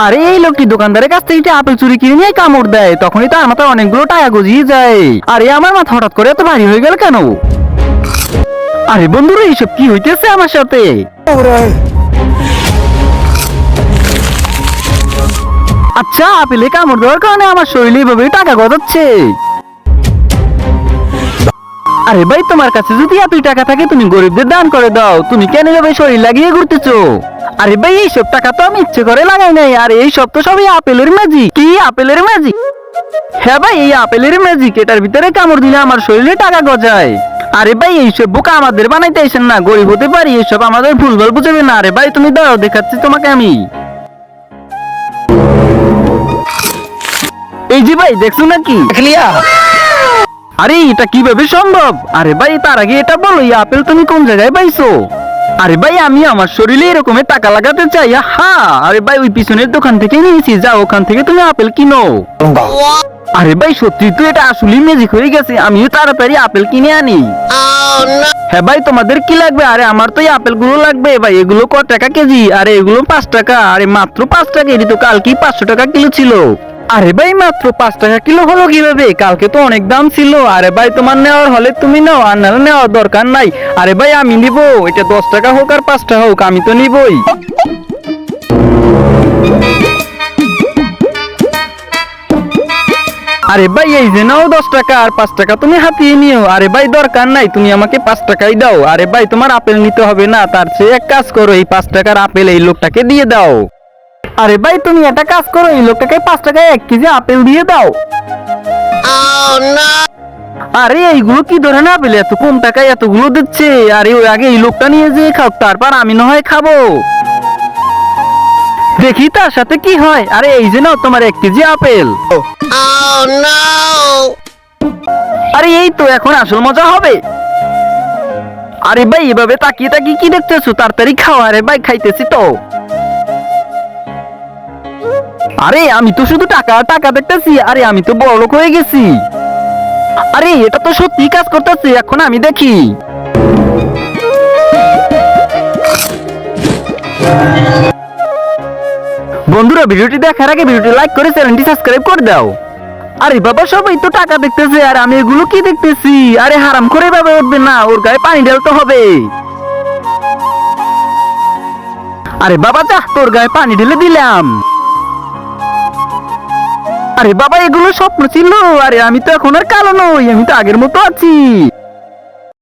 আরে এই লোকটি দোকানদারের কাছ থেকে আপেল চুরি কিনে নিয়ে কামড় দেয়, তখনই তার মাথায় অনেকগুলো টাকা গজিয়ে যায়। আরে আমার মাথা হঠাৎ করে এত ভারী হয়ে গেল কেন? আরে বন্ধুরা, এইসব কি হইতেছে আমার সাথে? আচ্ছা, আপেলে কামড় দেওয়ার কারণে আমার শরীরে এভাবে টাকা গজাচ্ছে। আরে ভাই, তোমার কাছে যদি এতই টাকা থাকে তুমি গরিবদের দান করে দাও, তুমি কেন এভাবে শরীর লাগিয়ে ঘুরতেছো? আরে ভাই, এইসব টাকা তো আমি ইচ্ছে করে লাগাই নাই। আর এইসব তো সবই আপেলের ম্যাজিক। কি আপেলের ম্যাজিক? হ্যাঁ ভাই, এই আপেলের ম্যাজিক। এটার ভিতরে কামড় দিলে আমার শরীরে টাকা গজায়। আরে ভাই, এইসব বোকা আমাদের বানাইতে আইসেন না, গরিব হতে পারি, এইসব আমাদের ভুলভাল বুঝাবে না। আরে ভাই তুমি দাঁড়াও, দেখাচ্ছি তোমাকে আমি। এই যে ভাই, দেখছো নাকি? আরে এটা কিভাবে সম্ভব? আরে ভাই, তার আগে এটা বলো, এই আপেল তুমি কোন জায়গায় পাইছো? আরে ভাই, আমি আমার শরীরে এরকমের টাকা লাগাতে চাই। হ্যাঁ, আরে ভাই, ওই পিছনের দোকান থেকে নিয়েছি, যাও ওখান থেকে তুমি আপেল কিনো। আরে ভাই, সত্যি তো এটা আসলেই ম্যাজিক হয়ে গেছে, আমিও তাড়াতাড়ি আপেল কিনে আনি। হ্যাঁ ভাই, তোমাদের কি লাগবে? আরে আমার তো এই আপেল গুলো লাগবে ভাই। এগুলো কত টাকা কেজি? আরে এগুলো 5 টাকা। আরে মাত্র 5 টাকা? এটি তো কালকে 500 টাকা কিলো ছিল। আরে ভাই, মাত্র 5 টাকা কিলো হলো কিভাবে? কালকে তো অনেক দাম ছিল। আরে ভাই, তোমার নেওয়ার হলে তুমি নাও, আর না নেওয়ার দরকার নাই। আরে ভাই, আমি নিব, এটা 10 টাকা হোক আর 5 টাকা হোক, আমি তো নিবই। আরে ভাই, এই যে নাও 10 টাকা, আর 5 টাকা তুমি হাতিয়ে নিও। আরে ভাই, দরকার নাই, তুমি আমাকে 5 টাকাই দাও। আরে ভাই, তোমার আপেল নিতে হবে না, তার চেয়ে এক কাজ করো, এই 5 টাকার আপেল এই লোকটাকে দিয়ে দাও। আরে ভাই, তুমি একটা কাজ করো, এই লোকটাকে 5 টাকায় 1 কেজি আপেল দিয়ে দাও। আরে এইগুলো কি ধরনের আপেল, এত কম টাকায় এতগুলো দিচ্ছে? আরে ওই আগে এই লোকটা নিয়ে যেয়ে খাও, তারপর আমি না হয় খাবো, দেখি তার সাথে কি হয়। আরে এই যে নাও তোমার 1 কেজি আপেল। আরে এই তো, এখন আসল মজা হবে। আরে ভাই, এভাবে তাকিয়ে তাকিয়ে কি দেখতেছো? তাড়াতাড়ি খাও। আরে ভাই, খাইতেছি তো। আরে আমি তো শুধু টাকা টাকা দেখতেছি। আরে আমি তো বড়লোক হয়ে গেছি। আরে এটা তো সত্যি কাজ করতেছে, এখন আমি দেখি। বন্ধুরা, ভিডিওটি দেখার আগে ভিডিওটি লাইক করে চ্যানেলটি সাবস্ক্রাইব করে দাও। আরে বাবা, সবাই তো টাকা দেখতেছে, আর আমি এগুলো কি দেখতেছি? আরে হারাম করে ভাবে উঠবে না, ওর গায়ে পানি ঢালতে হবে। আরে বাবা, যা, তোর গায়ে পানি ঢেলে দিলাম। আরে বাবা, এগুলো স্বপ্ন ছিল। আরে আমি তো এখন আর কালো নই, আমি তো আগের মতো আছি।